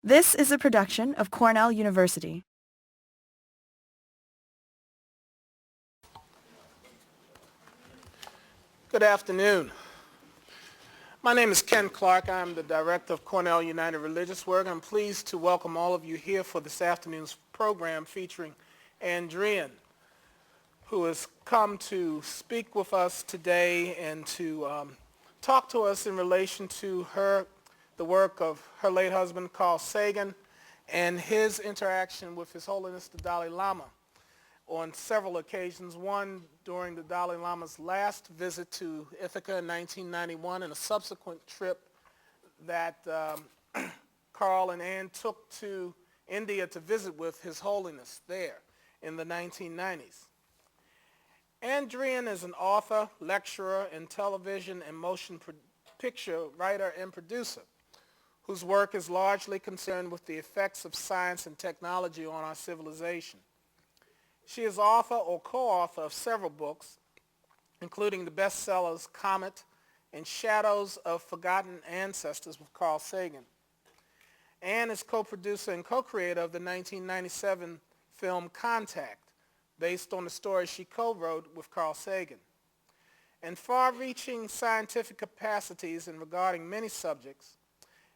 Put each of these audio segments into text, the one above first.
This is a production of Cornell University. Good afternoon. My name is Ken Clark. I'm the director of Cornell United Religious Work. I'm pleased to welcome all of you here for this afternoon's program featuring Andrian, who has come to speak with us today and to talk to us in relation to the work of her late husband, Carl Sagan, and his interaction with His Holiness the Dalai Lama on several occasions, one during the Dalai Lama's last visit to Ithaca in 1991 and a subsequent trip that Carl and Ann took to India to visit with His Holiness there in the 1990s. Andrian is an author, lecturer, and television and motion picture writer and producer whose work is largely concerned with the effects of science and technology on our civilization. She is author or co-author of several books, including the bestsellers Comet and Shadows of Forgotten Ancestors with Carl Sagan. Ann is co-producer and co-creator of the 1997 film Contact, based on the story she co-wrote with Carl Sagan. And far-reaching scientific capacities in regarding many subjects,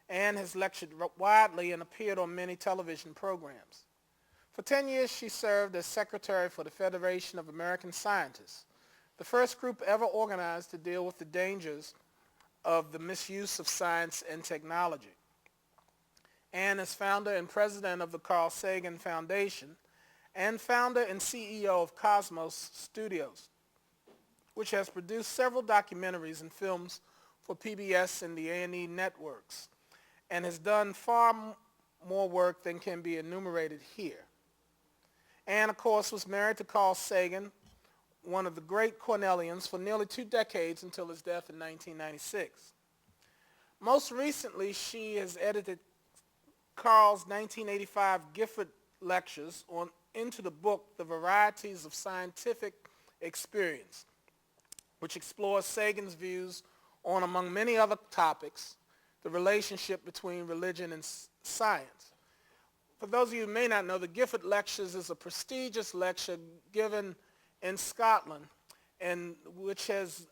Ann has lectured widely and appeared on many television programs. For 10 years, she served as secretary for the Federation of American Scientists, the first group ever organized to deal with the dangers of the misuse of science and technology. Ann is founder and president of the Carl Sagan Foundation and founder and CEO of Cosmos Studios, which has produced several documentaries and films for PBS and the A&E networks, and has done far more work than can be enumerated here. Ann, of course, was married to Carl Sagan, one of the great Cornellians, for nearly 2 decades until his death in 1996. Most recently, she has edited Carl's 1985 Gifford Lectures into the book The Varieties of Scientific Experience, which explores Sagan's views on, among many other topics, the relationship between religion and science. For those of you who may not know, the Gifford Lectures is a prestigious lecture given in Scotland, and which has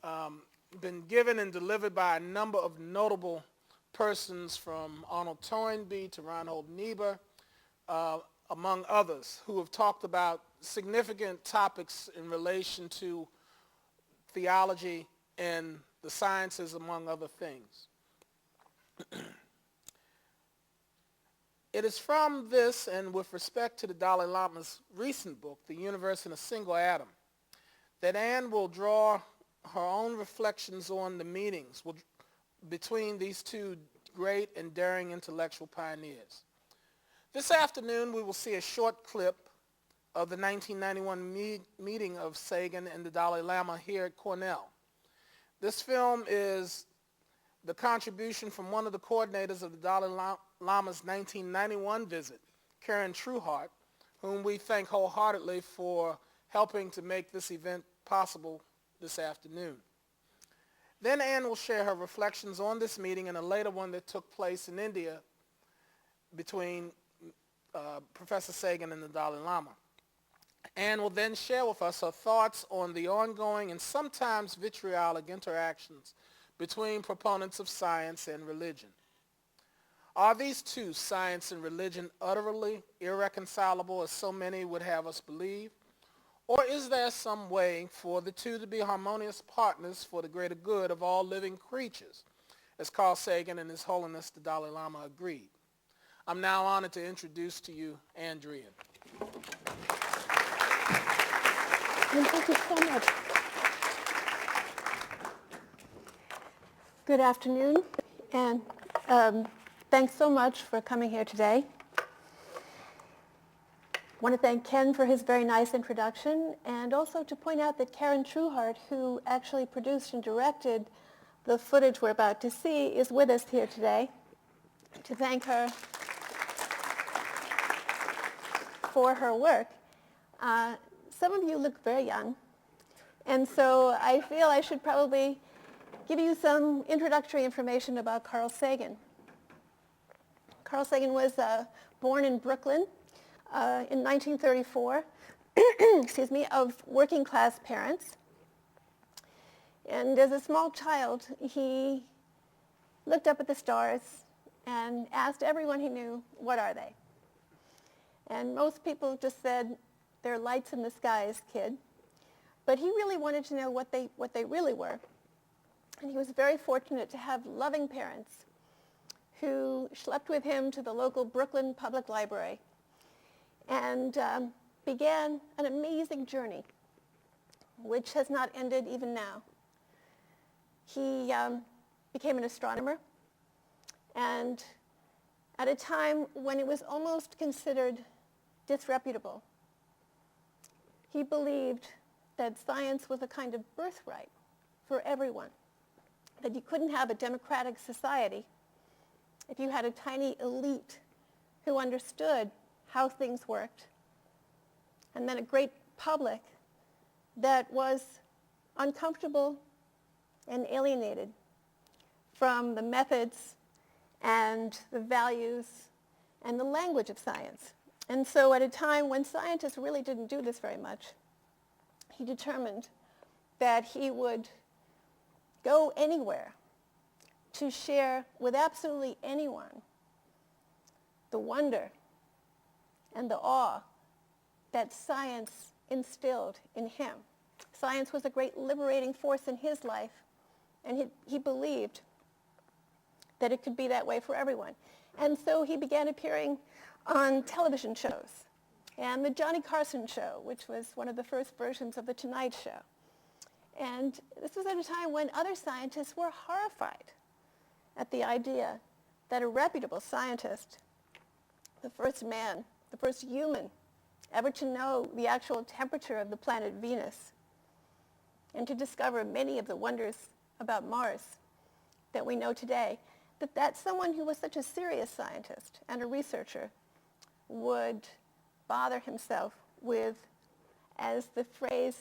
been given and delivered by a number of notable persons, from Arnold Toynbee to Reinhold Niebuhr, among others, who have talked about significant topics in relation to theology and the sciences, among other things. It is from this, and with respect to the Dalai Lama's recent book, The Universe in a Single Atom, that Ann will draw her own reflections on the meetings between these two great and daring intellectual pioneers. This afternoon, we will see a short clip of the 1991 meeting of Sagan and the Dalai Lama here at Cornell. This film is the contribution from one of the coordinators of the Dalai Lama's 1991 visit, Karen Trueheart, whom we thank wholeheartedly for helping to make this event possible this afternoon. Then Ann will share her reflections on this meeting and a later one that took place in India between Professor Sagan and the Dalai Lama. Ann will then share with us her thoughts on the ongoing and sometimes vitriolic interactions between proponents of science and religion. Are these two, science and religion, utterly irreconcilable as so many would have us believe? Or is there some way for the two to be harmonious partners for the greater good of all living creatures, as Carl Sagan and His Holiness the Dalai Lama agreed? I'm now honored to introduce to you Andrian. Thank you so much. Good afternoon, and thanks so much for coming here today. I want to thank Ken for his very nice introduction, and also to point out that Karen Trueheart, who actually produced and directed the footage we're about to see, is with us here today. To thank her for her work. Some of you look very young, and so I feel I should probably give you some introductory information about Carl Sagan. Carl Sagan was born in Brooklyn in 1934, excuse me, of working class parents. And as a small child, he looked up at the stars and asked everyone he knew, what are they? And most people just said, they're lights in the skies, kid. But he really wanted to know what they really were. And he was very fortunate to have loving parents who schlepped with him to the local Brooklyn Public Library and began an amazing journey, which has not ended even now. He became an astronomer, and at a time when it was almost considered disreputable, he believed that science was a kind of birthright for everyone, that you couldn't have a democratic society if you had a tiny elite who understood how things worked, and then a great public that was uncomfortable and alienated from the methods and the values and the language of science. And so at a time when scientists really didn't do this very much, he determined that he would go anywhere to share with absolutely anyone the wonder and the awe that science instilled in him. Science was a great liberating force in his life, and he believed that it could be that way for everyone. And so he began appearing on television shows, and the Johnny Carson show, which was one of the first versions of the Tonight Show. And this was at a time when other scientists were horrified at the idea that a reputable scientist, the first man, the first human ever to know the actual temperature of the planet Venus and to discover many of the wonders about Mars that we know today, that someone who was such a serious scientist and a researcher would bother himself with, as the phrase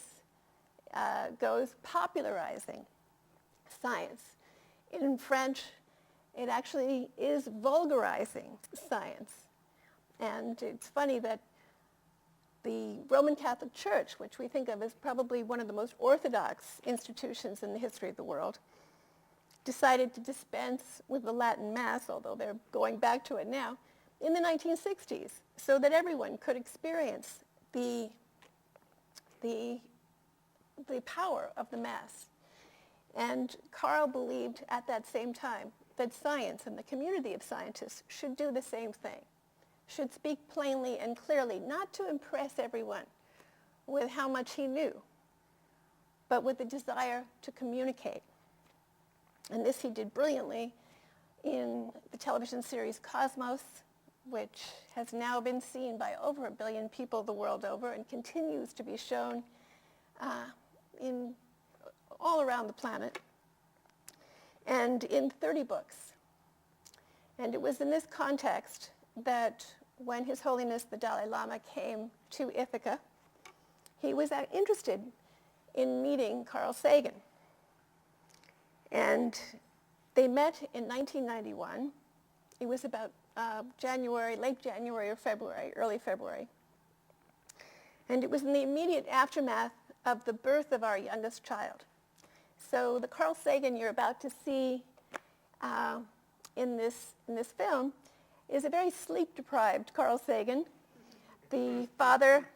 goes, popularizing science. In French, it actually is vulgarizing science. And it's funny that the Roman Catholic Church, which we think of as probably one of the most orthodox institutions in the history of the world, decided to dispense with the Latin Mass, although they're going back to it now, in the 1960s, so that everyone could experience the power of the Mass. And Carl believed at that same time that science and the community of scientists should do the same thing, should speak plainly and clearly, not to impress everyone with how much he knew, but with the desire to communicate. And this he did brilliantly in the television series Cosmos, which has now been seen by over 1 billion people the world over and continues to be shown in all around the planet, and in 30 books. And it was in this context that when His Holiness the Dalai Lama came to Ithaca, he was interested in meeting Carl Sagan. And they met in 1991. It was about late January or February, early February. And it was in the immediate aftermath of the birth of our youngest child. So the Carl Sagan you're about to see in this film is a very sleep-deprived Carl Sagan, the father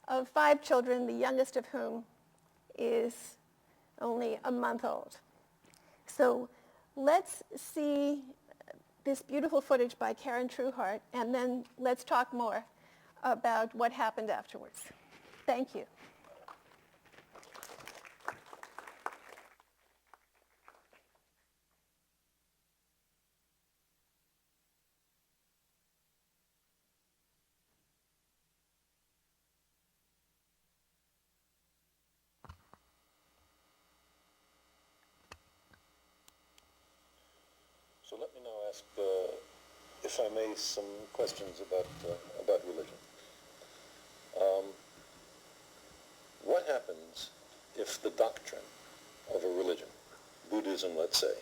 of 5 children, the youngest of whom is only a month old. So let's see this beautiful footage by Karen Trueheart, and then let's talk more about what happened afterwards. Thank you. So let me now ask, if I may, some questions about religion. What happens if the doctrine of a religion, Buddhism, let's say,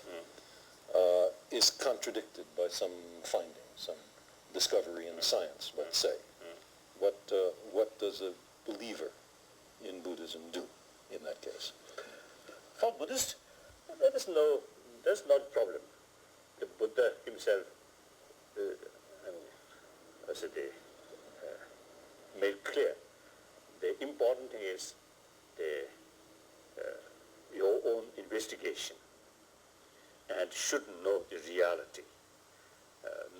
is contradicted by some finding, some discovery in science, let's say. What does a believer in Buddhism do in that case? For Buddhists, that's not a problem. The Buddha himself, as they made clear, the important thing is your own investigation and should know the reality.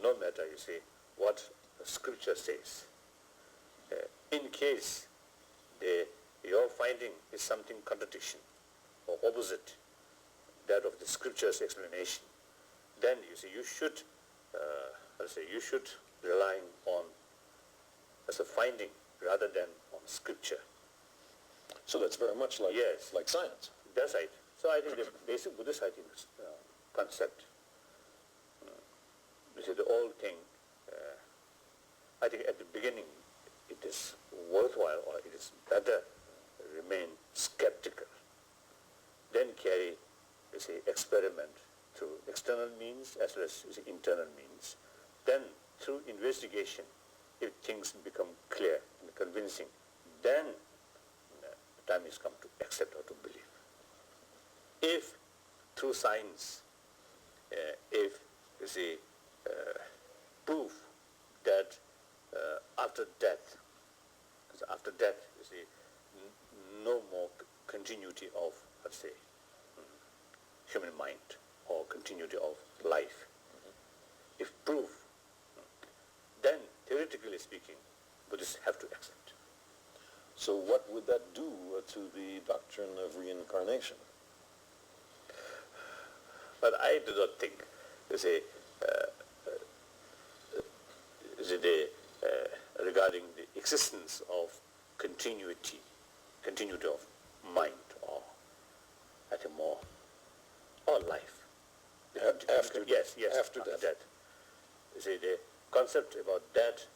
No matter, you see, what the scripture says. In case your finding is something contradiction or opposite that of the scripture's explanation, then you see you should rely on as a finding rather than on scripture. So that's very much like, Yes. like science. That's right. So I think the basic Buddhist concept, you see, the whole thing, I think at the beginning it is worthwhile or it is better remain skeptical, then carry, you see, experiment through external means as well as, you see, internal means. Then through investigation, if things become clear and convincing, then the time has come to accept or to believe. If through science, if you see proof that after death, you see, no more continuity of, let's say, human mind or continuity of life. If proof, then theoretically speaking, Buddhists have to accept. So what would that do to the doctrine of reincarnation? But I do not think, you see, regarding the existence of continuity of mind or at a more, or life. After yes, after death. You see, the concept about that,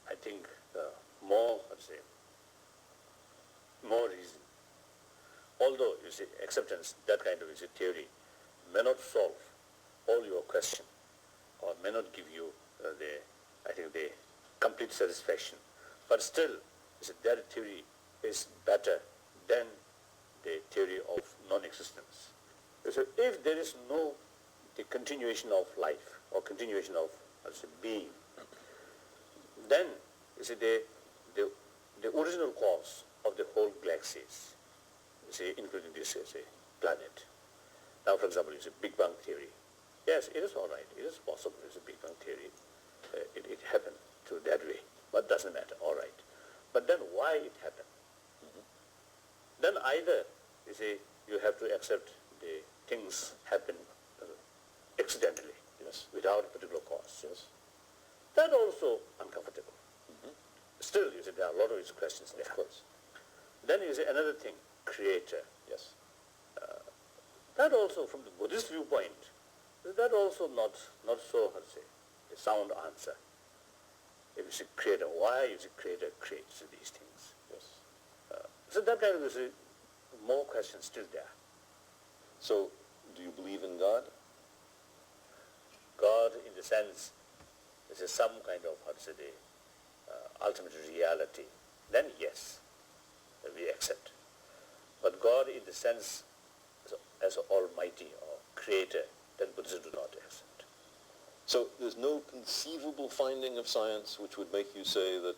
I think more, let's say, more reason. Although, you see, acceptance, that kind of, you see, theory may not solve all your question or may not give you the complete satisfaction. But still, you see, that theory is better than the theory of non-existence. So if there is no the continuation of life or continuation of, let's say, being, then you see the original cause of the whole galaxies, you see, including this, say, planet. Now, for example, you see Big Bang theory. Yes, it is all right. It is possible. It's a Big Bang theory. It happened through that way, but doesn't matter. All right. But then why it happened? Then either, you see, you have to accept the things happen accidentally, Yes. without a particular cause. Yes. That also uncomfortable. Still, you see, there are a lot of these questions there. Of course. Then you see another thing, creator. Yes. That also, from the Buddhist viewpoint, that also not so, how to say, a sound answer. If you say creator, why you say creator creates these things? Yes. So that kind of, you see, more questions still there. So, do you believe in God? God, in the sense, is some kind of, how to say, the ultimate reality, then yes, we accept. But God, in the sense as almighty or creator, then Buddhists do not accept. So there's no conceivable finding of science which would make you say that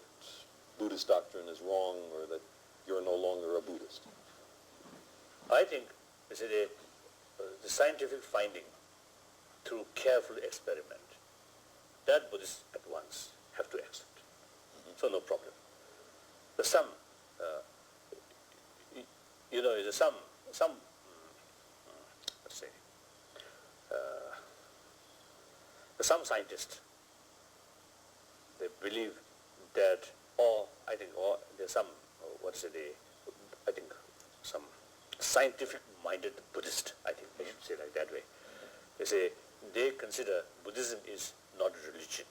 Buddhist doctrine is wrong or that you're no longer a Buddhist? I think, you see, the scientific finding through careful experiment, that Buddhists at once have to accept. So no problem. There's some, there's some, let's say, some scientists, they believe that, or there's some, I think some scientific-minded Buddhist, I think I should say like that way. They say they consider Buddhism is not a religion,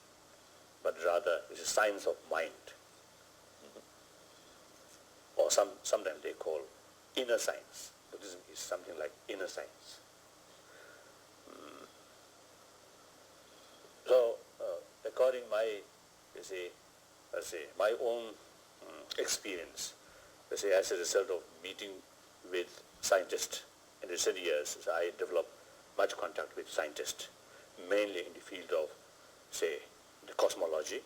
but rather it's a science of mind. Or sometimes they call inner science. Buddhism is something like inner science. So regarding my, my own experience, as a result of meeting with scientists in recent years, I developed much contact with scientists, mainly in the field of, say, the cosmology,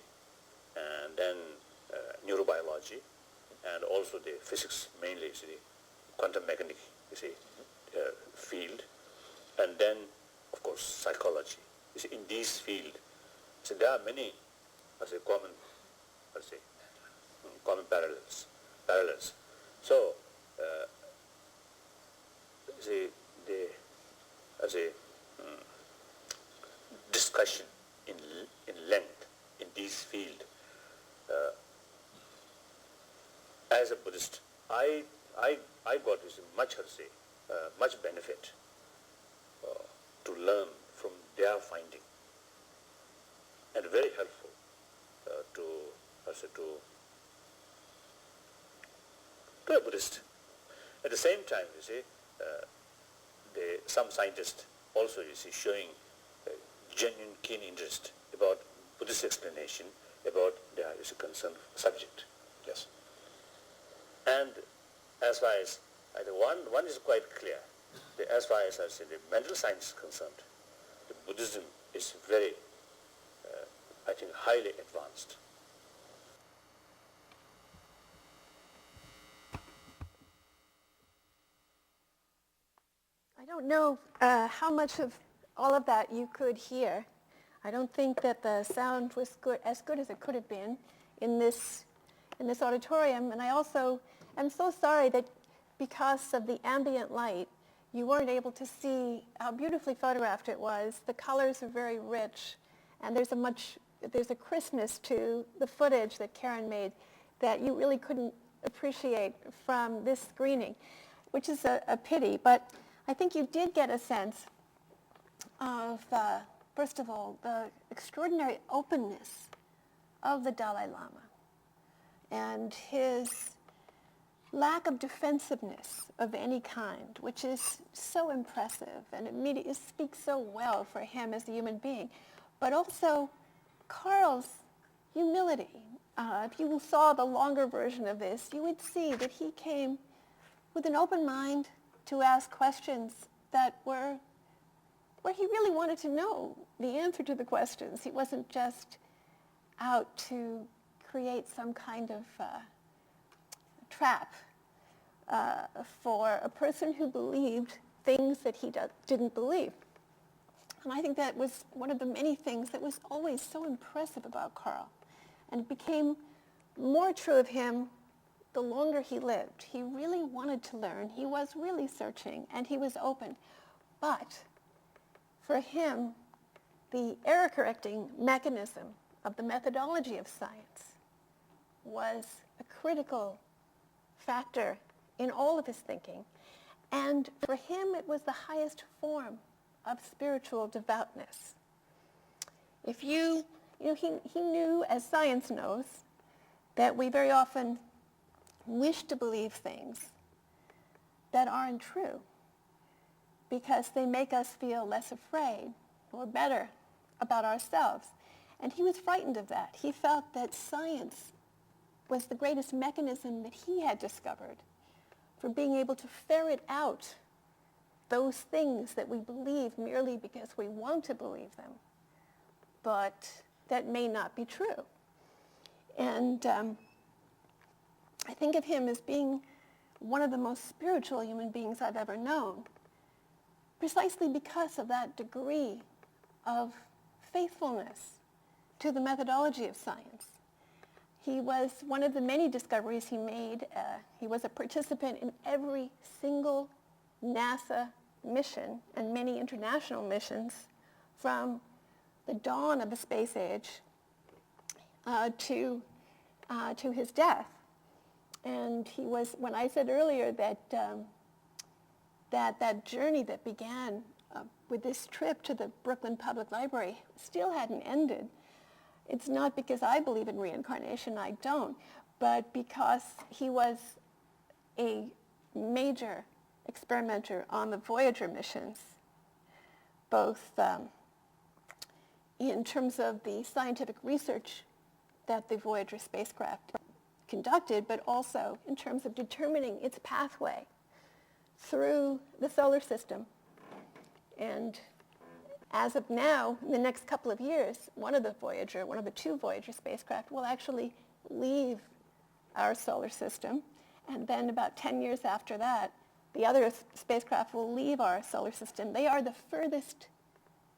and then neurobiology, and also the physics, mainly the quantum mechanics, field, and then, of course, psychology. In these fields, there are many, common parallels. So, discussion in length in this field. As a Buddhist, I got much benefit to learn from their finding, and very helpful to a Buddhist. At the same time, some scientists also, showing genuine keen interest about Buddhist explanation about their concerned subject. Yes. And as far as, one is quite clear. As far as the mental science is concerned, the Buddhism is very, highly advanced. I don't know how much of all of that you could hear. I don't think that the sound was as good as it could have been in this auditorium. And I also am so sorry that because of the ambient light, you weren't able to see how beautifully photographed it was. The colors are very rich, and there's a crispness to the footage that Karen made that you really couldn't appreciate from this screening, which is a pity. But I think you did get a sense of, first of all, the extraordinary openness of the Dalai Lama and his lack of defensiveness of any kind, which is so impressive, and it speaks so well for him as a human being. But also Carl's humility. If you saw the longer version of this, you would see that he came with an open mind to ask questions that were where he really wanted to know the answer to the questions. He wasn't just out to create some kind of trap for a person who believed things that he didn't believe. And I think that was one of the many things that was always so impressive about Carl. And it became more true of him the longer he lived. He really wanted to learn. He was really searching, and he was open. But for him, the error-correcting mechanism of the methodology of science was a critical factor in all of his thinking. And for him, it was the highest form of spiritual devoutness. If he knew, as science knows, that we very often wish to believe things that aren't true because they make us feel less afraid or better about ourselves. And he was frightened of that. He felt that science was the greatest mechanism that he had discovered for being able to ferret out those things that we believe merely because we want to believe them, but that may not be true. And I think of him as being one of the most spiritual human beings I've ever known, precisely because of that degree of faithfulness to the methodology of science. He was one of the many discoveries he made. He was a participant in every single NASA mission and many international missions from the dawn of the space age to his death. And he was, when I said earlier that that journey that began with this trip to the Brooklyn Public Library still hadn't ended, it's not because I believe in reincarnation, I don't, but because he was a major experimenter on the Voyager missions, both in terms of the scientific research that the Voyager spacecraft conducted, but also in terms of determining its pathway through the solar system. And as of now, in the next couple of years, one of the two Voyager spacecraft will actually leave our solar system. And then about 10 years after that, the other spacecraft will leave our solar system. They are the furthest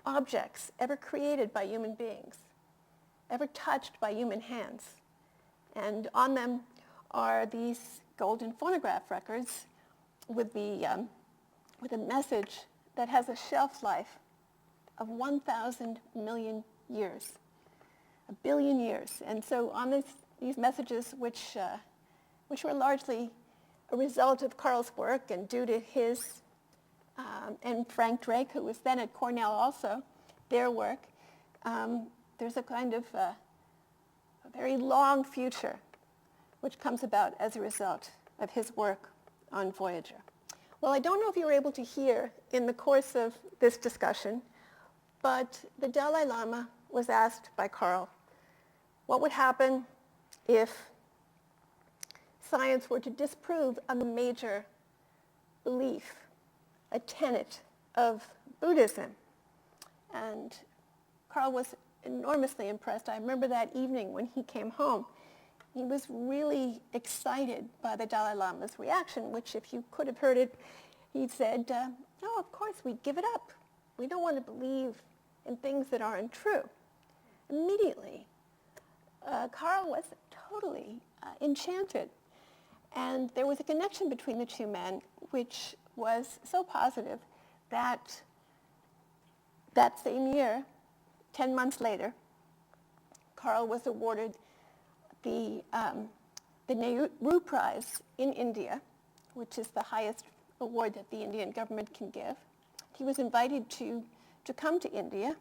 objects ever created by human beings, ever touched by human hands. And on them are these golden phonograph records with a message that has a shelf life of 1,000 million years, a billion years. And so on these messages, which were largely a result of Carl's work and due to his and Frank Drake, who was then at Cornell also, their work, there's a kind of a very long future which comes about as a result of his work on Voyager. Well, I don't know if you were able to hear in the course of this discussion, but the Dalai Lama was asked by Carl what would happen if science were to disprove a major belief, a tenet of Buddhism. And Carl was enormously impressed. I remember that evening when he came home. He was really excited by the Dalai Lama's reaction, which if you could have heard it, he said, no, of course, we give it up. We don't want to believe in things that aren't true. Immediately, Carl was totally enchanted. And there was a connection between the two men, which was so positive that that same year, 10 months later, Carl was awarded the Nehru Prize in India, which is the highest award that the Indian government can give. He was invited to come to India,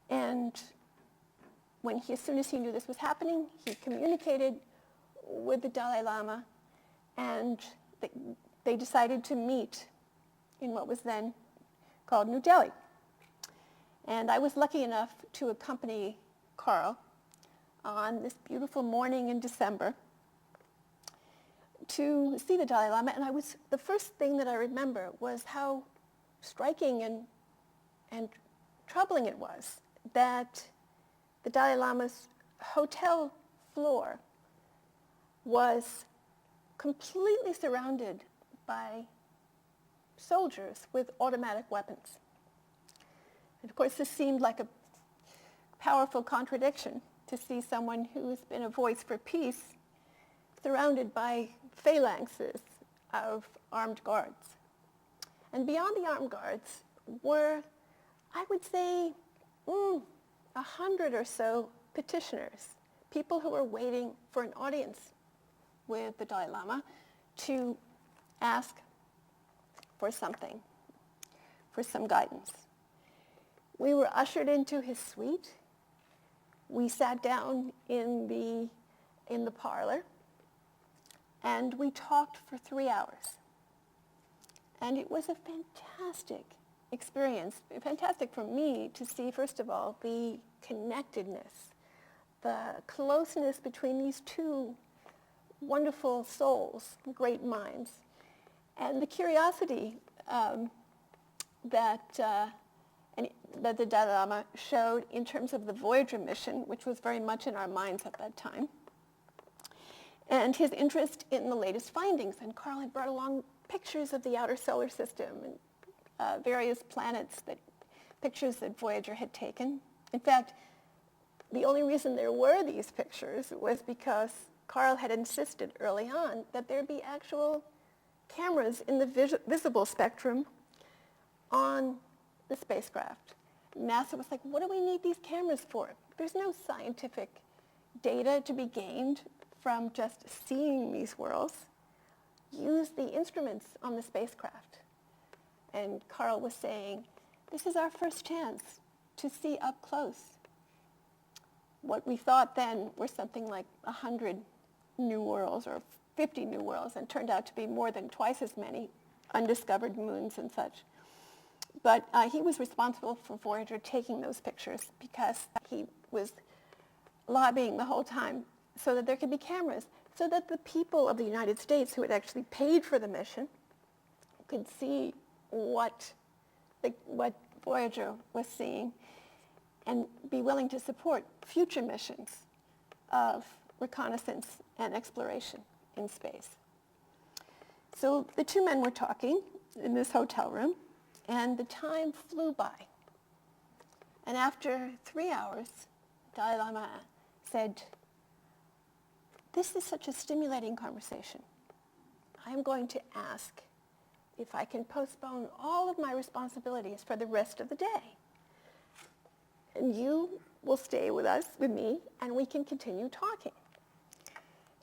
and as soon as he knew this was happening, he communicated with the Dalai Lama, and they decided to meet in what was then called New Delhi. And I was lucky enough to accompany Carl on this beautiful morning in December to see the Dalai Lama. And the first thing that I remember was how striking and troubling it was that the Dalai Lama's hotel floor was completely surrounded by soldiers with automatic weapons. And of course, this seemed like a powerful contradiction to see someone who's been a voice for peace surrounded by phalanxes of armed guards. And beyond the armed guards were, I would say, 100 or so petitioners, people who were waiting for an audience with the Dalai Lama to ask for something, for some guidance. We were ushered into his suite. We sat down in the parlor, and we talked for 3 hours. And it was a fantastic experience, fantastic for me to see, first of all, the connectedness, the closeness between these two wonderful souls, great minds, and the curiosity that the Dalai Lama showed in terms of the Voyager mission, which was very much in our minds at that time, and his interest in the latest findings. And Carl had brought along pictures of the outer solar system and various planets, pictures that Voyager had taken. In fact, the only reason there were these pictures was because Carl had insisted early on that there be actual cameras in the visible spectrum on the spacecraft. NASA was like, what do we need these cameras for? There's no scientific data to be gained from just seeing these worlds. Use the instruments on the spacecraft. And Carl was saying, this is our first chance to see up close what we thought then were something like 100 new worlds or 50 new worlds, and turned out to be more than twice as many undiscovered moons and such. But he was responsible for Voyager taking those pictures because he was lobbying the whole time so that there could be cameras, so that the people of the United States who had actually paid for the mission could see what Voyager was seeing and be willing to support future missions of reconnaissance and exploration in space. So the two men were talking in this hotel room, and the time flew by. And after 3 hours, Dalai Lama said, "This is such a stimulating conversation. I'm going to ask if I can postpone all of my responsibilities for the rest of the day. And you will stay with us, with me, and we can continue talking."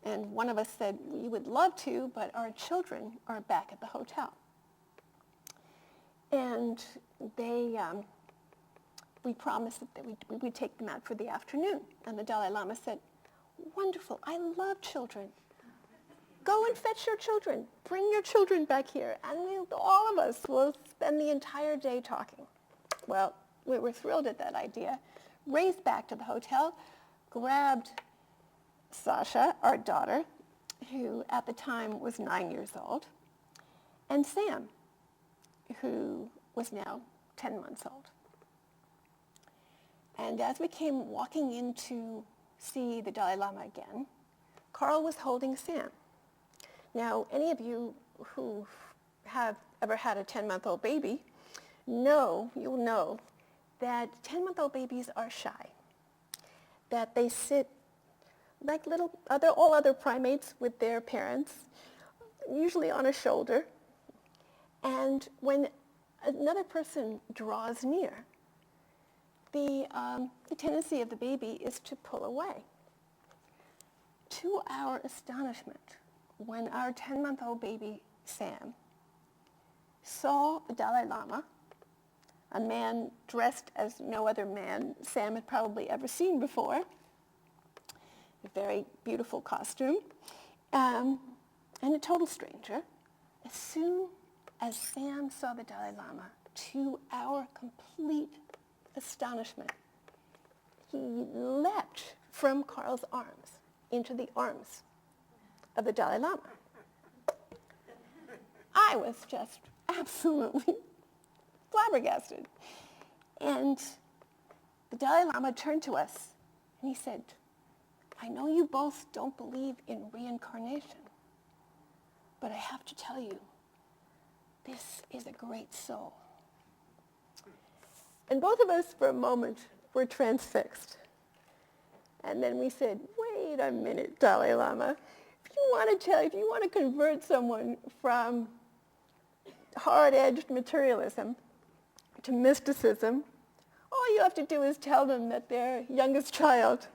And one of us said, "We would love to, but our children are back at the hotel." And we promised that we would take them out for the afternoon. And the Dalai Lama said, "Wonderful, I love children. Go and fetch your children. Bring your children back here, and all of us will spend the entire day talking." Well, we were thrilled at that idea, raced back to the hotel, grabbed Sasha, our daughter, who at the time was 9 years old, and Sam, who was now 10 months old. And as we came walking in to see the Dalai Lama again, Carl was holding Sam. Now, any of you who have ever had a 10-month-old baby you'll know that 10-month-old babies are shy, that they sit like all other primates with their parents, usually on a shoulder. And when another person draws near, the tendency of the baby is to pull away. To our astonishment, when our 10-month-old baby, Sam, saw the Dalai Lama, a man dressed as no other man Sam had probably ever seen before, a very beautiful costume, and a total stranger, as soon as Sam saw the Dalai Lama, to our complete astonishment, he leapt from Carl's arms into the arms of the Dalai Lama. I was just absolutely flabbergasted. And the Dalai Lama turned to us and he said, "I know you both don't believe in reincarnation, but I have to tell you, this is a great soul." And both of us, for a moment, were transfixed. And then we said, "Wait a minute, Dalai Lama. If you want to convert someone from hard-edged materialism to mysticism, all you have to do is tell them that their youngest child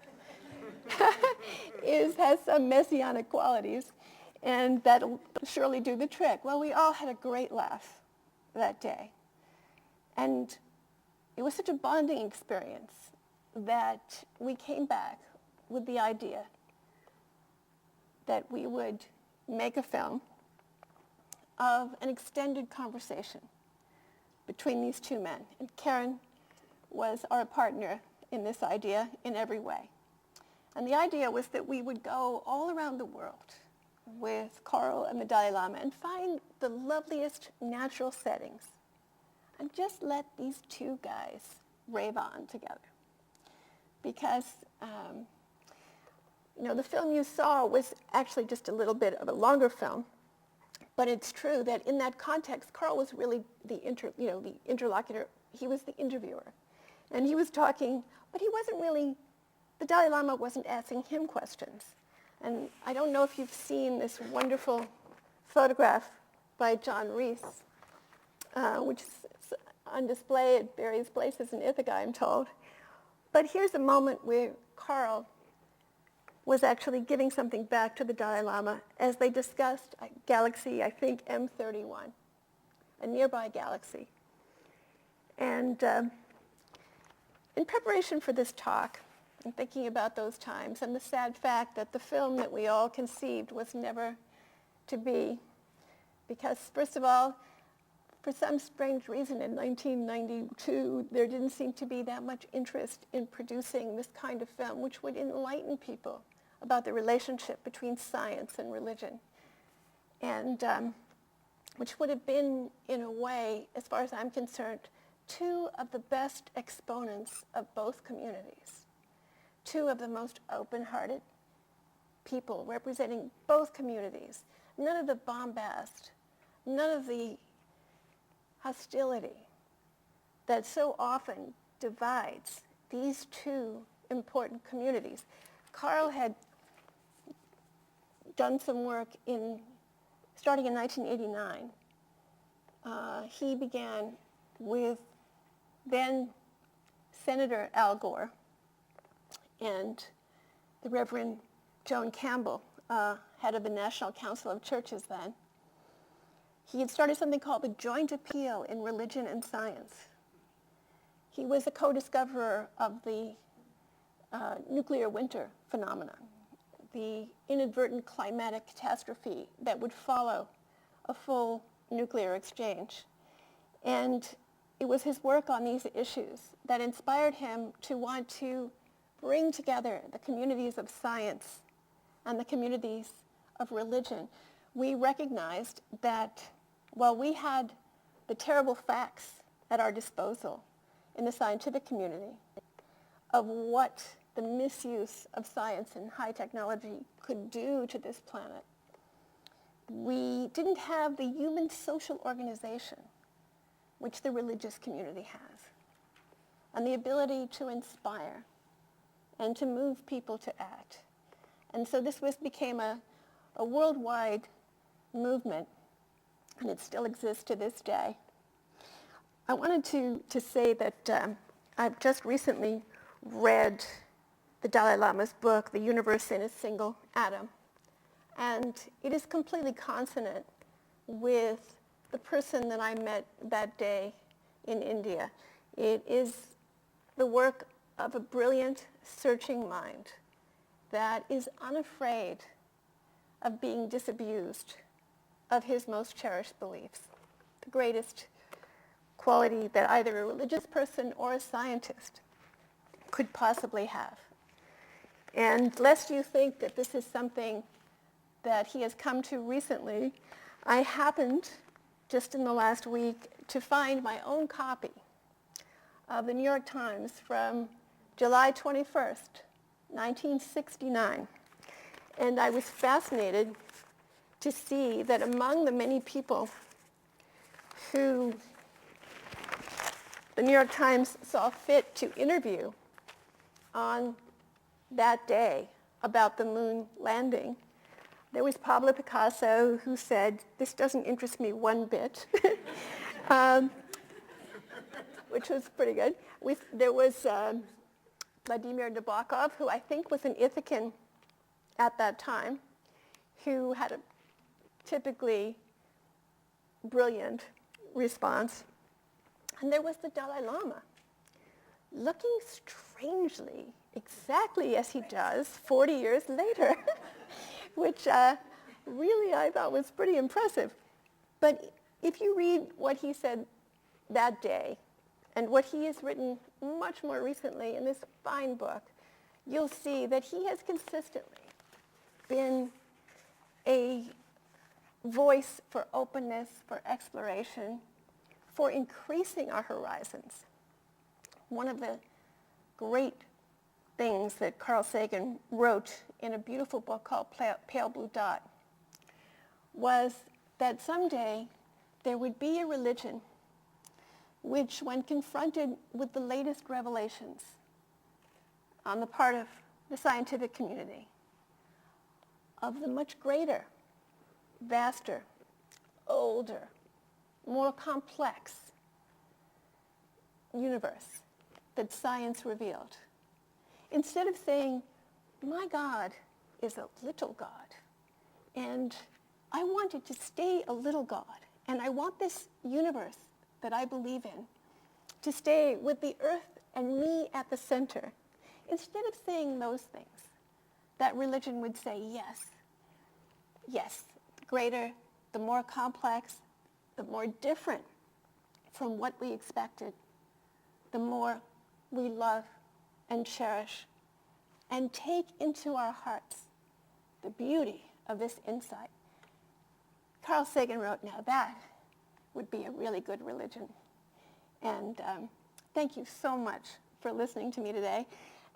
has some messianic qualities, and that'll surely do the trick." Well, we all had a great laugh that day. And it was such a bonding experience that we came back with the idea that we would make a film of an extended conversation between these two men. And Karen was our partner in this idea in every way. And the idea was that we would go all around the world with Carl and the Dalai Lama and find the loveliest natural settings and just let these two guys rave on together. Because, the film you saw was actually just a little bit of a longer film, but it's true that in that context, Carl was really the interlocutor. He was the interviewer. And he was talking, but the Dalai Lama wasn't asking him questions. And I don't know if you've seen this wonderful photograph by John Reese, which is on display at various places in Ithaca, I'm told. But here's a moment where Carl was actually giving something back to the Dalai Lama as they discussed a galaxy, I think M31, a nearby galaxy. And in preparation for this talk, and thinking about those times and the sad fact that the film that we all conceived was never to be, because first of all, for some strange reason in 1992, there didn't seem to be that much interest in producing this kind of film, which would enlighten people about the relationship between science and religion, and which would have been, in a way, as far as I'm concerned, two of the best exponents of both communities, two of the most open-hearted people representing both communities. None of the bombast, none of the hostility that so often divides these two important communities. Carl had done some work starting in 1989. He began with then Senator Al Gore and the Reverend Joan Campbell, head of the National Council of Churches then. He had started something called the Joint Appeal in Religion and Science. He was a co-discoverer of the nuclear winter phenomenon, the inadvertent climatic catastrophe that would follow a full nuclear exchange. And it was his work on these issues that inspired him to want to bring together the communities of science and the communities of religion. We recognized that while we had the terrible facts at our disposal in the scientific community of what the misuse of science and high technology could do to this planet, we didn't have the human social organization which the religious community has, and the ability to inspire and to move people to act. And so this became a worldwide movement, and it still exists to this day. I wanted to say that I've just recently read the Dalai Lama's book, The Universe in a Single Atom, and it is completely consonant with the person that I met that day in India. It is the work of a brilliant, searching mind that is unafraid of being disabused of his most cherished beliefs, the greatest quality that either a religious person or a scientist could possibly have. And lest you think that this is something that he has come to recently, I happened, just in the last week, to find my own copy of the New York Times from July 21st, 1969. And I was fascinated to see that among the many people who the New York Times saw fit to interview on that day about the moon landing, there was Pablo Picasso, who said, "This doesn't interest me one bit," which was pretty good. There was Vladimir Nabokov, who I think was an Ithacan at that time, who had a typically brilliant response. And there was the Dalai Lama, looking strangely exactly as he does 40 years later, which really I thought was pretty impressive. But if you read what he said that day and what he has written much more recently in this fine book, you'll see that he has consistently been a voice for openness, for exploration, for increasing our horizons. One of the great things that Carl Sagan wrote in a beautiful book called Pale Blue Dot was that someday there would be a religion which, when confronted with the latest revelations on the part of the scientific community of the much greater, vaster, older, more complex universe that science revealed, instead of saying, my God is a little God, and I want it to stay a little God, and I want this universe that I believe in to stay with the earth and me at the center, instead of saying those things, that religion would say, yes, the greater, the more complex, the more different from what we expected, the more we love and cherish and take into our hearts the beauty of this insight. Carl Sagan wrote, now that would be a really good religion. And thank you so much for listening to me today.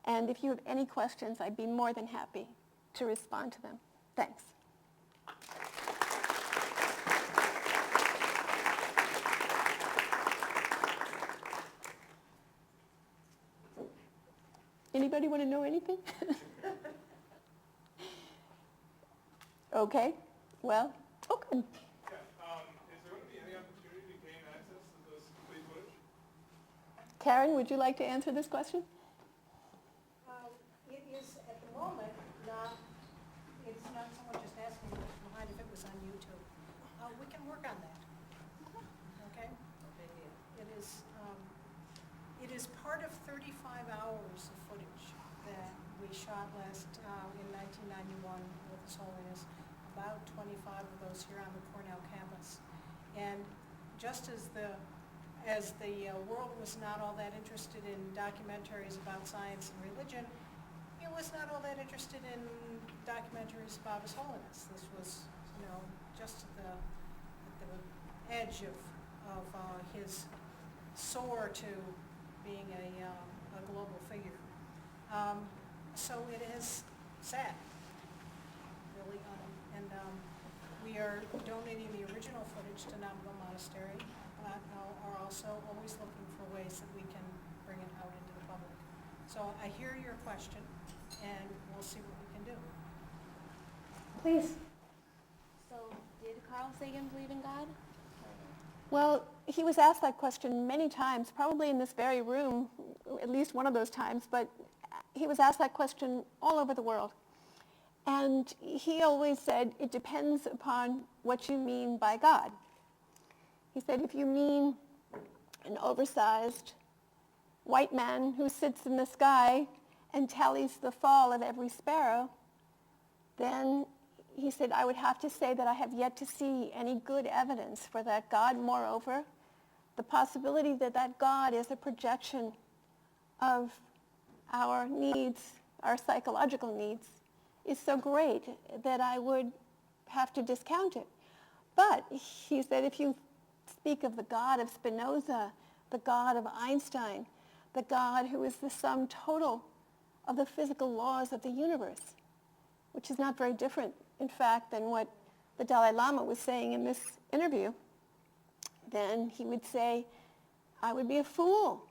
And if you have any questions, I'd be more than happy to respond to them. Thanks. Anybody want to know anything? Okay. Well, okay. Yeah, is there going to be any opportunity to gain access to this complete footage? Karen, would you like to answer this question? It is, at the moment, not, it's not someone just asking what's behind if it was on YouTube. We can work on that. Okay? It is part of 35 hours of footage that we shot last, in 1991 with His Holiness, about 25 of those here on the Cornell campus. And just as the world was not all that interested in documentaries about science and religion, it was not all that interested in documentaries about His Holiness. This was, just at the edge of his soar to being a global figure. So it is sad, really. We are donating the original footage to Namgyal Monastery, but are also always looking for ways that we can bring it out into the public. So I hear your question, and we'll see what we can do. Please. So, did Carl Sagan believe in God? Well, he was asked that question many times, probably in this very room, at least one of those times, but he was asked that question all over the world. And he always said, it depends upon what you mean by God. He said, if you mean an oversized white man who sits in the sky and tallies the fall of every sparrow, then he said, I would have to say that I have yet to see any good evidence for that God. Moreover, the possibility that that God is a projection of our needs, our psychological needs, is so great that I would have to discount it. But he said, if you speak of the God of Spinoza, the God of Einstein, the God who is the sum total of the physical laws of the universe, which is not very different, in fact, than what the Dalai Lama was saying in this interview, then he would say, I would be a fool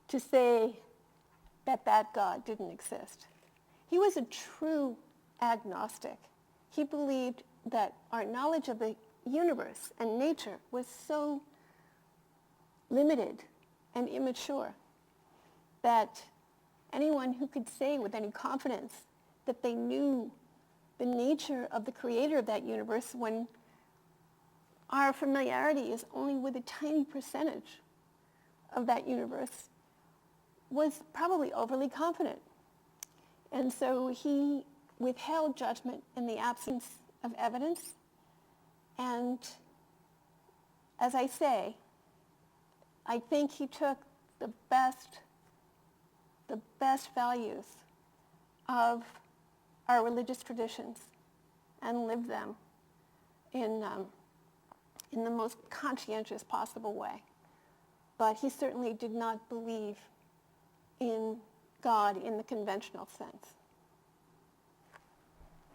to say that that God didn't exist. He was a true agnostic. He believed that our knowledge of the universe and nature was so limited and immature that anyone who could say with any confidence that they knew the nature of the creator of that universe when our familiarity is only with a tiny percentage of that universe was probably overly confident. And so he withheld judgment in the absence of evidence. And as I say, I think he took the best values of our religious traditions and lived them in the most conscientious possible way. But he certainly did not believe in God in the conventional sense.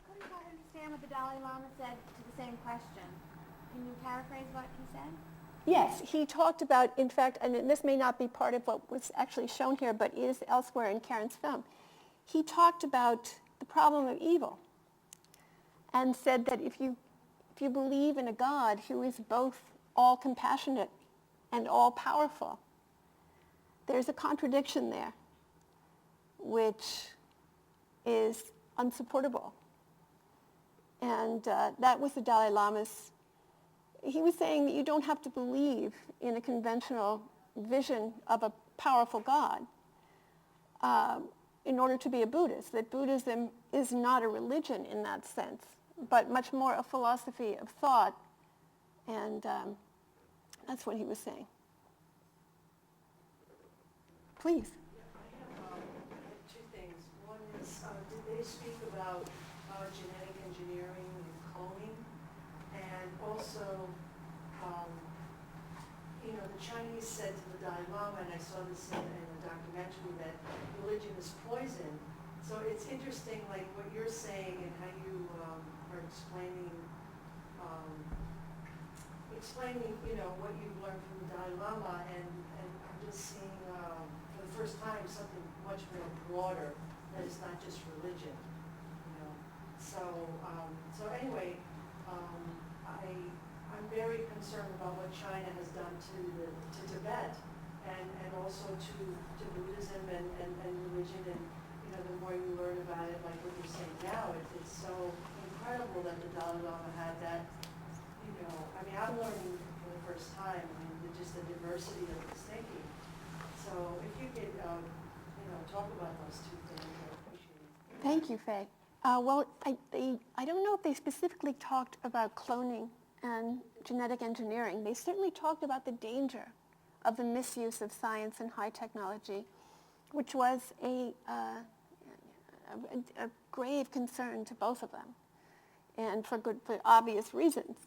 Couldn't quite understand what the Dalai Lama said to the same question. Can you paraphrase what he said? Yes, he talked about, in fact, and this may not be part of what was actually shown here, but is elsewhere in Karen's film. He talked about the problem of evil and said that if you believe in a God who is both all compassionate and all powerful, there's a contradiction there which is unsupportable. And that was the Dalai Lama's. He was saying that you don't have to believe in a conventional vision of a powerful God in order to be a Buddhist, that Buddhism is not a religion in that sense, but much more a philosophy of thought and That's what he was saying. Please. I have two things. One is, did they speak about genetic engineering and cloning? And also, the Chinese said to the Dalai Lama, and I saw this in a documentary, that religion is poison. So it's interesting, like what you're saying and how you are explaining, what you've learned from the Dalai Lama, and I'm just seeing for the first time something much more broader that is not just religion. So anyway, I'm very concerned about what China has done to Tibet, and also to Buddhism and religion, and the more you learn about it, like what you're saying now, it's so incredible that the Dalai Lama had that. I'm learning for the first time. Just the diversity of his thinking. So if you could, talk about those two things, I appreciate it. Thank you, Faye. Well, I don't know if they specifically talked about cloning and genetic engineering. They certainly talked about the danger of the misuse of science and high technology, which was a grave concern to both of them, and for obvious reasons.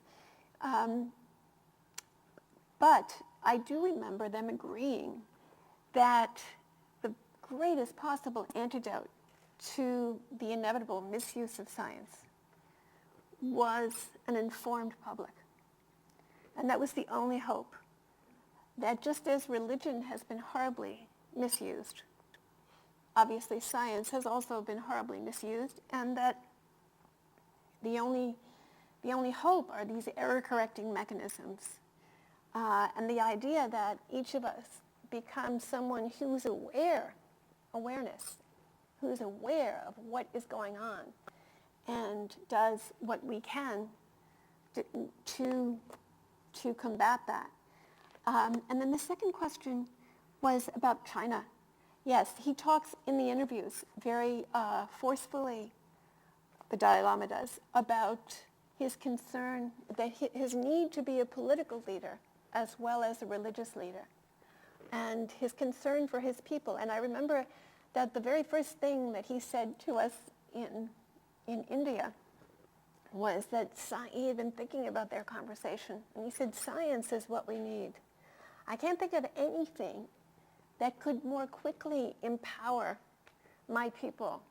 But I do remember them agreeing that the greatest possible antidote to the inevitable misuse of science was an informed public. And that was the only hope. That just as religion has been horribly misused, obviously science has also been horribly misused, and that the only hope are these error-correcting mechanisms. And the idea that each of us becomes someone who's who's aware of what is going on, and does what we can to combat that. And then the second question was about China. Yes, he talks in the interviews very forcefully, the Dalai Lama does, about his concern, that his need to be a political leader as well as a religious leader, and his concern for his people. And I remember that the very first thing that he said to us in India was that he had been thinking about their conversation, and he said, science is what we need. I can't think of anything that could more quickly empower my people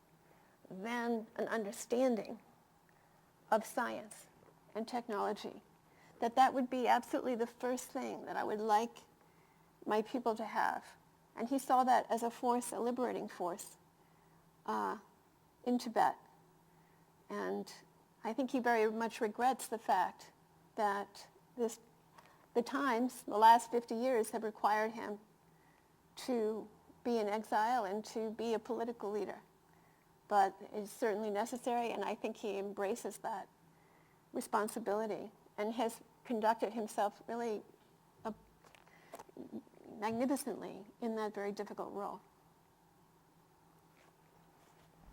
than an understanding of science and technology. That would be absolutely the first thing that I would like my people to have. And he saw that as a force, a liberating force in Tibet. And I think he very much regrets the fact that the last 50 years have required him to be in exile and to be a political leader. But it's certainly necessary, and I think he embraces that responsibility and has conducted himself really magnificently in that very difficult role.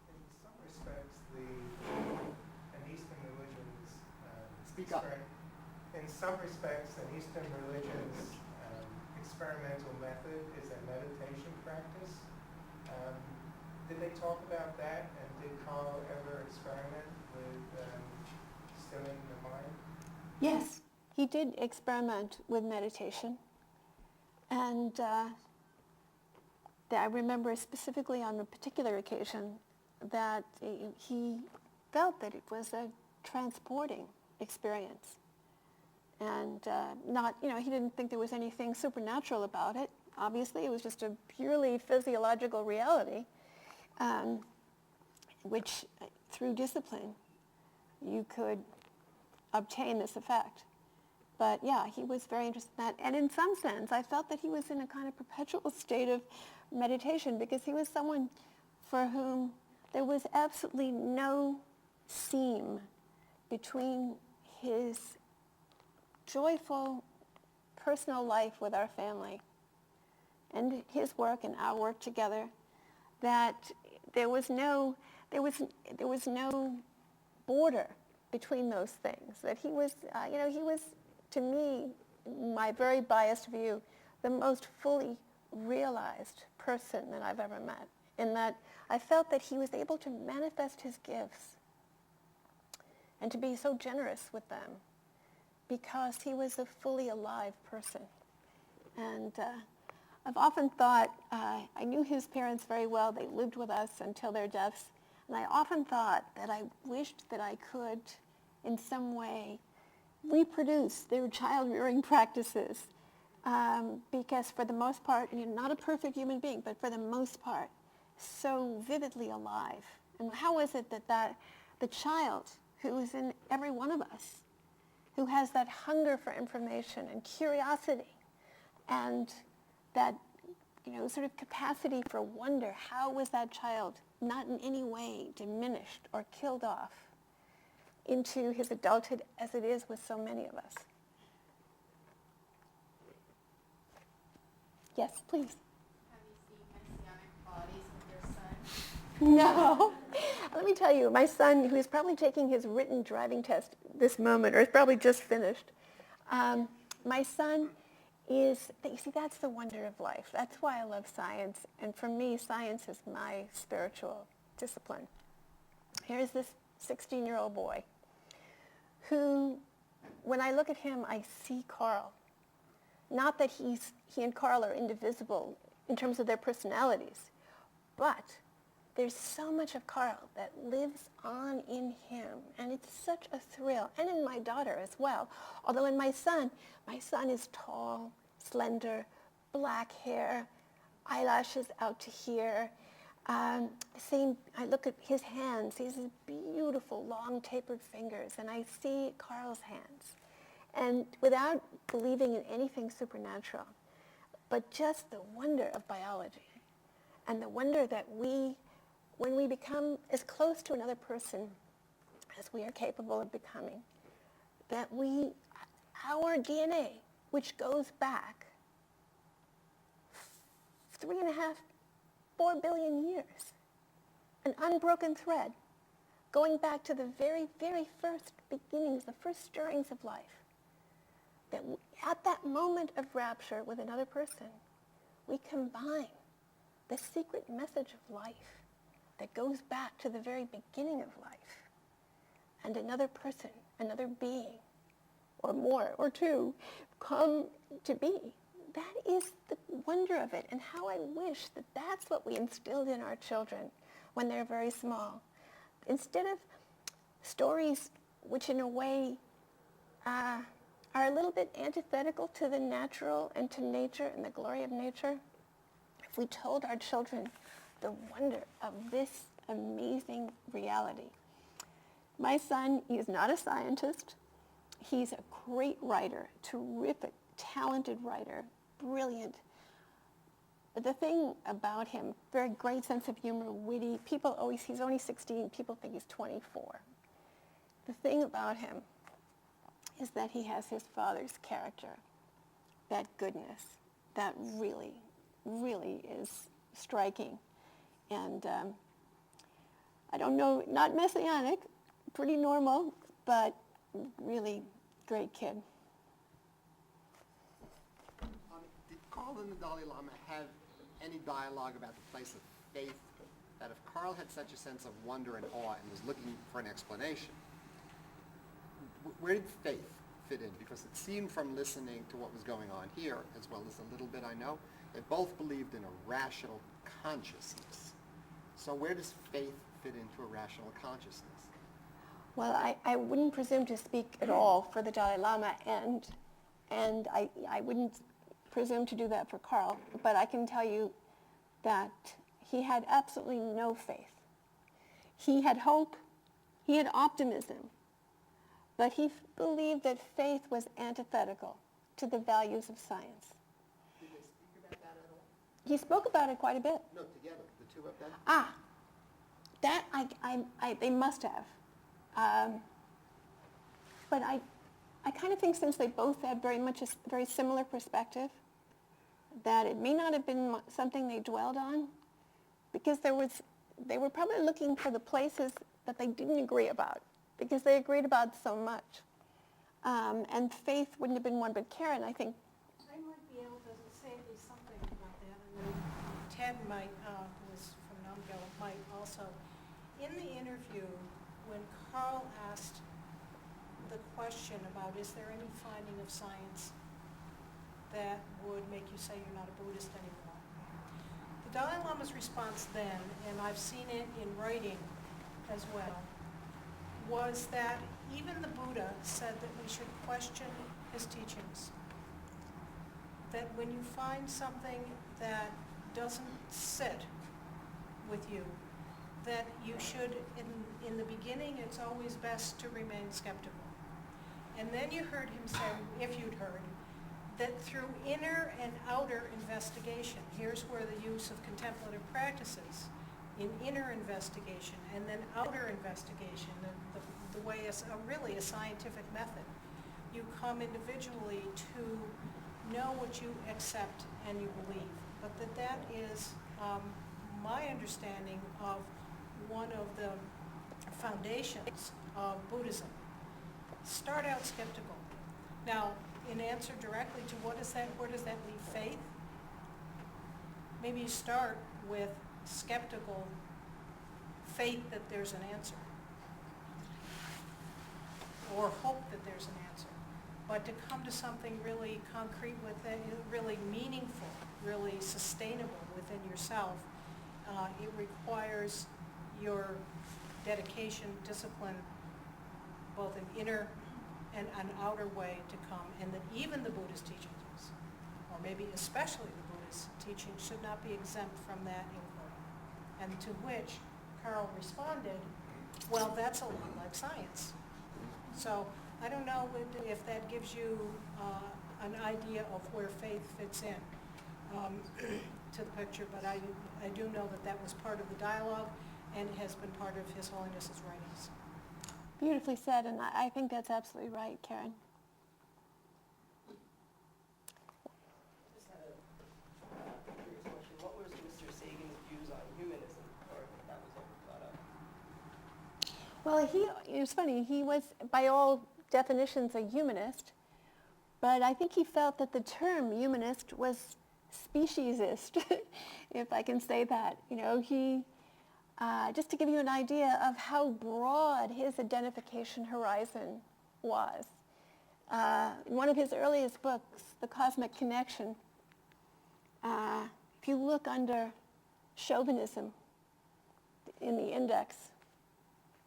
In some respects, an Eastern religion's in some respects, an Eastern religion's experimental method is a meditation practice. Did they talk about that, and did Carl ever experiment with stilling the mind? Yes, he did experiment with meditation. And I remember specifically on a particular occasion that he felt that it was a transporting experience. And he didn't think there was anything supernatural about it. Obviously, it was just a purely physiological reality, which through discipline you could obtain this effect. But yeah, he was very interested in that. And in some sense, I felt that he was in a kind of perpetual state of meditation, because he was someone for whom there was absolutely no seam between his joyful personal life with our family and his work and our work together, that there was no border between those things. That he was, to me, my very biased view, the most fully realized person that I've ever met, in that I felt that he was able to manifest his gifts and to be so generous with them because he was a fully alive person. And I've often thought, I knew his parents very well. They lived with us until their deaths. And I often thought that I wished that I could, in some way, reproduce their child-rearing practices. Because for the most part, not a perfect human being, but for the most part, so vividly alive. And how is it that the child who is in every one of us, who has that hunger for information and curiosity and that sort of capacity for wonder, how was that child not in any way diminished or killed off into his adulthood as it is with so many of us? Yes, please. Have you seen messianic qualities with your son? No. Let me tell you, my son, who is probably taking his written driving test this moment, or is probably just finished, my son is, you see, that's the wonder of life. That's why I love science. And for me, science is my spiritual discipline. Here's this 16-year-old boy who, when I look at him, I see Carl. Not that he and Carl are indivisible in terms of their personalities, but there's so much of Carl that lives on in him, and it's such a thrill, and in my daughter as well. Although in my son is tall, slender, black hair, eyelashes out to here. I look at his hands, he has beautiful, long, tapered fingers, and I see Carl's hands. And without believing in anything supernatural, but just the wonder of biology, and the wonder that when we become as close to another person as we are capable of becoming, that our DNA, which goes back 4 billion years, an unbroken thread, going back to the very, very first beginnings, the first stirrings of life, that at that moment of rapture with another person, we combine the secret message of life that goes back to the very beginning of life, and another person, another being, or more, or two, come to be. That is the wonder of it, and how I wish that that's what we instilled in our children when they're very small. Instead of stories which in a way are a little bit antithetical to the natural and to nature and the glory of nature, if we told our children the wonder of this amazing reality. My son is not a scientist. He's a great writer, terrific, talented writer, brilliant. But the thing about him, very great sense of humor, witty. He's only 16, people think he's 24. The thing about him is that he has his father's character, that goodness, that really, really is striking. And I don't know, not messianic, pretty normal, but really great kid. Did Carl and the Dalai Lama have any dialogue about the place of faith? That if Carl had such a sense of wonder and awe and was looking for an explanation, where did faith fit in? Because it seemed from listening to what was going on here, as well as a little bit I know, they both believed in a rational consciousness. So where does faith fit into a rational consciousness? Well, I wouldn't presume to speak at all for the Dalai Lama, and I wouldn't presume to do that for Carl, but I can tell you that he had absolutely no faith. He had hope, he had optimism, but he believed that faith was antithetical to the values of science. Did they speak about that at all? He spoke about it quite a bit. No, together, the two of them? That they must have. But I kind of think since they both had very much a very similar perspective, that it may not have been something they dwelled on, because they were probably looking for the places that they didn't agree about, because they agreed about so much. and faith wouldn't have been one. But Karen, I think. I might be able to say at least something about that, and then Ted might, who is from Namgyal, might also. In the interview, when Carl asked the question about is there any finding of science that would make you say you're not a Buddhist anymore, the Dalai Lama's response then, and I've seen it in writing as well, was that even the Buddha said that we should question his teachings. That when you find something that doesn't sit with you, that you should, in the beginning, it's always best to remain skeptical. And then you heard him say, if you'd heard, that through inner and outer investigation, here's where the use of contemplative practices, in inner investigation and then outer investigation, the way is really a scientific method. You come individually to know what you accept and you believe, but that is my understanding of one of the foundations of Buddhism. Start out skeptical. Now, in answer directly to where does that leave faith? Maybe you start with skeptical faith that there's an answer, or hope that there's an answer. But to come to something really concrete within, really meaningful, really sustainable within yourself, it requires your dedication, discipline, both an inner and an outer way to come, and that even the Buddha's teachings, or maybe especially the Buddha's teachings, should not be exempt from that inquiry. And to which Carl responded, well, that's a lot like science. So I don't know if that gives you an idea of where faith fits in to the picture, but I do know that was part of the dialogue and has been part of His Holiness's writings. Beautifully said, and I think that's absolutely right, Karen. Just had a curious question. What was Mr. Sagan's views on humanism, or if that was ever brought up? Well, it was funny. He was, by all definitions, a humanist, but I think he felt that the term humanist was speciesist, if I can say that. You know, he, just to give you an idea of how broad his identification horizon was. In one of his earliest books, The Cosmic Connection, if you look under chauvinism in the index,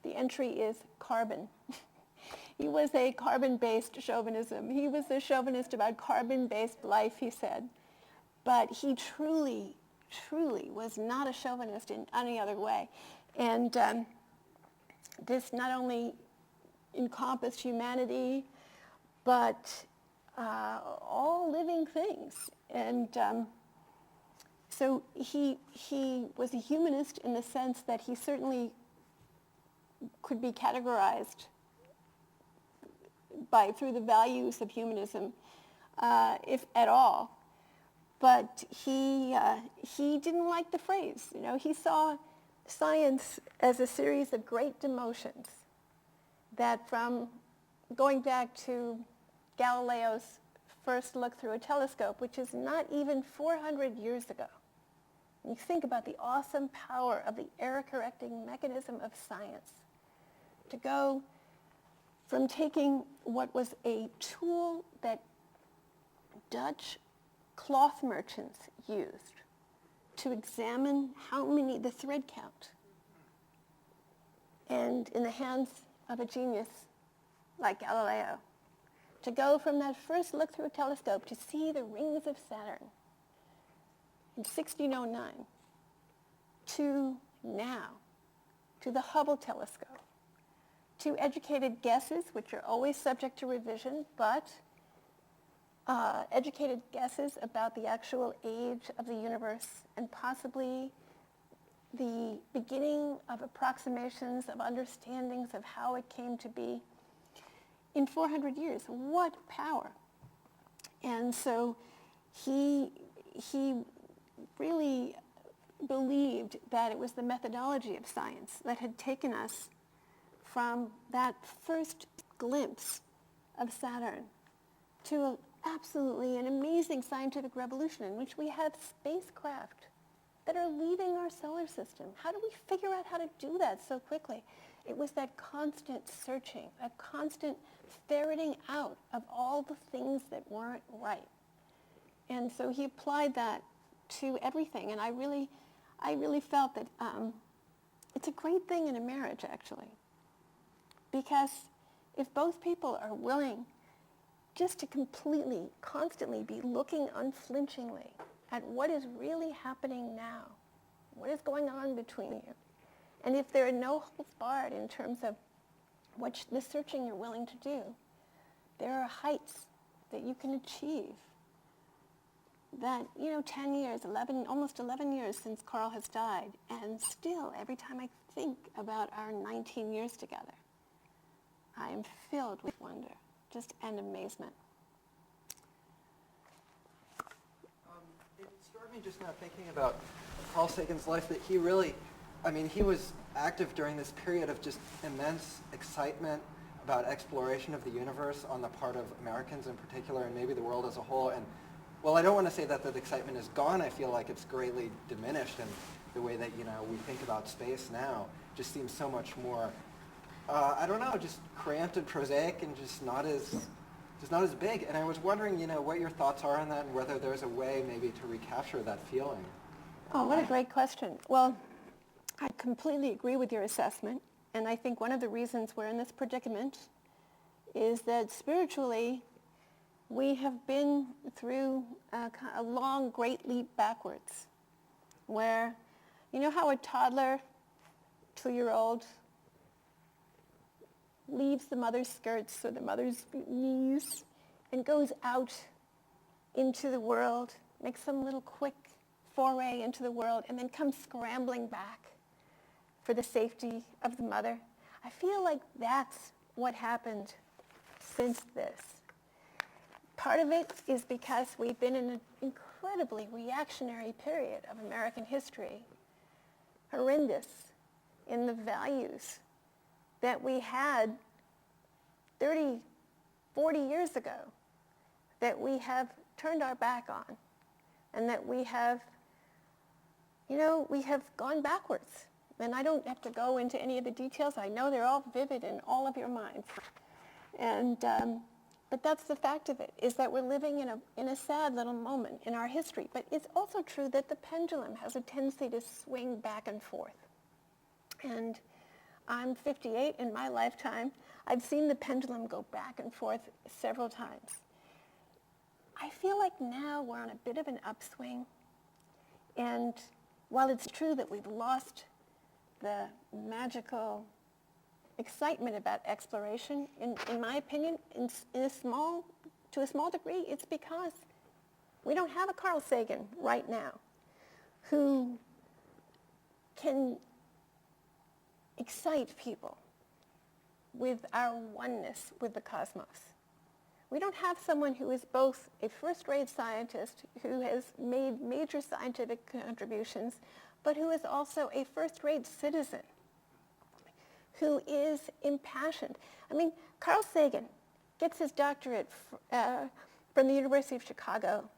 the entry is carbon. He was a carbon-based chauvinism. He was a chauvinist about carbon-based life, he said. But he truly, truly was not a chauvinist in any other way. And this not only encompassed humanity, but all living things. And so he was a humanist in the sense that he certainly could be categorized through the values of humanism, if at all. But he didn't like the phrase. You know, he saw science as a series of great demotions that, from going back to Galileo's first look through a telescope, which is not even 400 years ago. And you think about the awesome power of the error-correcting mechanism of science to go from taking what was a tool that Dutch cloth merchants used to examine the thread count, and in the hands of a genius like Galileo, to go from that first look through a telescope to see the rings of Saturn in 1609 to now, to the Hubble telescope, to educated guesses, which are always subject to revision, but educated guesses about the actual age of the universe and possibly the beginning of approximations of understandings of how it came to be in 400 years. What power! And so he really believed that it was the methodology of science that had taken us from that first glimpse of Saturn to absolutely an amazing scientific revolution in which we have spacecraft that are leaving our solar system. How do we figure out how to do that so quickly? It was that constant searching, that constant ferreting out of all the things that weren't right. And so he applied that to everything. And I really felt that it's a great thing in a marriage, actually. Because if both people are willing just to completely, constantly be looking unflinchingly at what is really happening now, what is going on between you, and if there are no holds barred in terms of the searching you're willing to do, there are heights that you can achieve that, 10 years, almost 11 years since Carl has died, and still, every time I think about our 19 years together, I am filled with wonder, and amazement. It struck me just now thinking about Carl Sagan's life that he really, he was active during this period of just immense excitement about exploration of the universe on the part of Americans in particular, and maybe the world as a whole. And well, I don't want to say that excitement is gone. I feel like it's greatly diminished, and the way that we think about space now just seems so much more, just cramped and prosaic, and just not as big. And I was wondering, what your thoughts are on that, and whether there's a way maybe to recapture that feeling. Oh, what a great question. Well, I completely agree with your assessment, and I think one of the reasons we're in this predicament is that spiritually we have been through a long, great leap backwards, where, how a toddler, 2-year-old, leaves the mother's skirts or the mother's knees and goes out into the world, makes some little quick foray into the world, and then comes scrambling back for the safety of the mother. I feel like that's what happened since this. Part of it is because we've been in an incredibly reactionary period of American history, horrendous in the values that we had 30, 40 years ago, that we have turned our back on, and that we have gone backwards. And I don't have to go into any of the details. I know they're all vivid in all of your minds. And but that's the fact of it, is that we're living in a sad little moment in our history. But it's also true that the pendulum has a tendency to swing back and forth. And I'm 58 in my lifetime. I've seen the pendulum go back and forth several times. I feel like now we're on a bit of an upswing. And while it's true that we've lost the magical excitement about exploration, in my opinion, to a small degree, it's because we don't have a Carl Sagan right now who can excite people with our oneness with the cosmos. We don't have someone who is both a first-rate scientist who has made major scientific contributions, but who is also a first-rate citizen, who is impassioned. Carl Sagan gets his doctorate from the University of Chicago,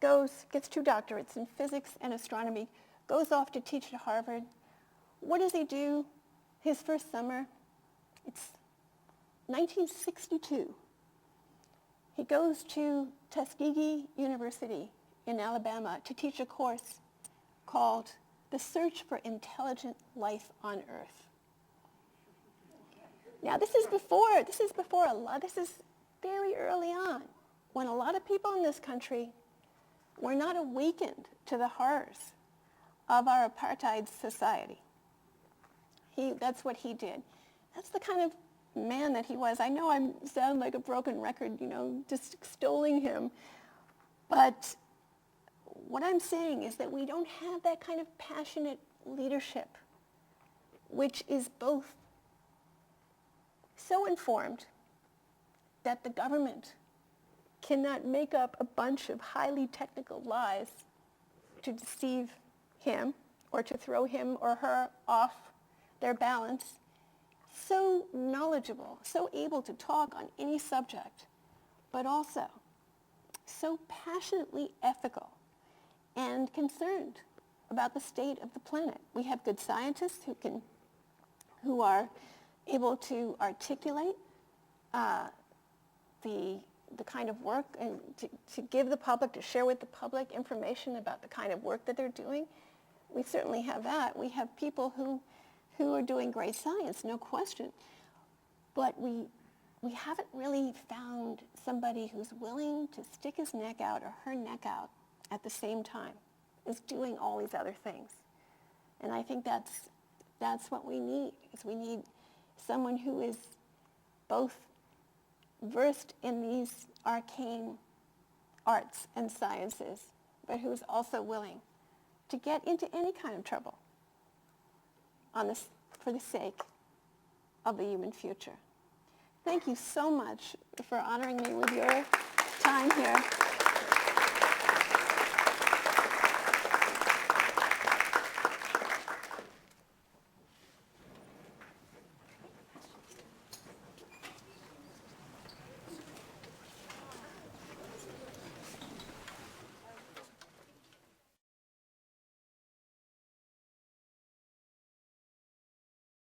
gets 2 doctorates in physics and astronomy, goes off to teach at Harvard. What does he do his first summer? It's 1962. He goes to Tuskegee University in Alabama to teach a course called The Search for Intelligent Life on Earth. Now, this is very early on, when a lot of people in this country were not awakened to the horrors of our apartheid society. That's what he did. That's the kind of man that he was. I know I sound like a broken record, just extolling him. But what I'm saying is that we don't have that kind of passionate leadership, which is both so informed that the government cannot make up a bunch of highly technical lies to deceive him or to throw him or her off their balance, so knowledgeable, so able to talk on any subject, but also so passionately ethical and concerned about the state of the planet. We have good scientists who are able to articulate the kind of work and to give the public, to share with the public information about the kind of work that they're doing. We certainly have that. We have people who are doing great science, no question. But we haven't really found somebody who's willing to stick his neck out or her neck out at the same time as doing all these other things. And I think that's what we need, is we need someone who is both versed in these arcane arts and sciences, but who is also willing to get into any kind of trouble for the sake of the human future. Thank you so much for honoring me with your time here.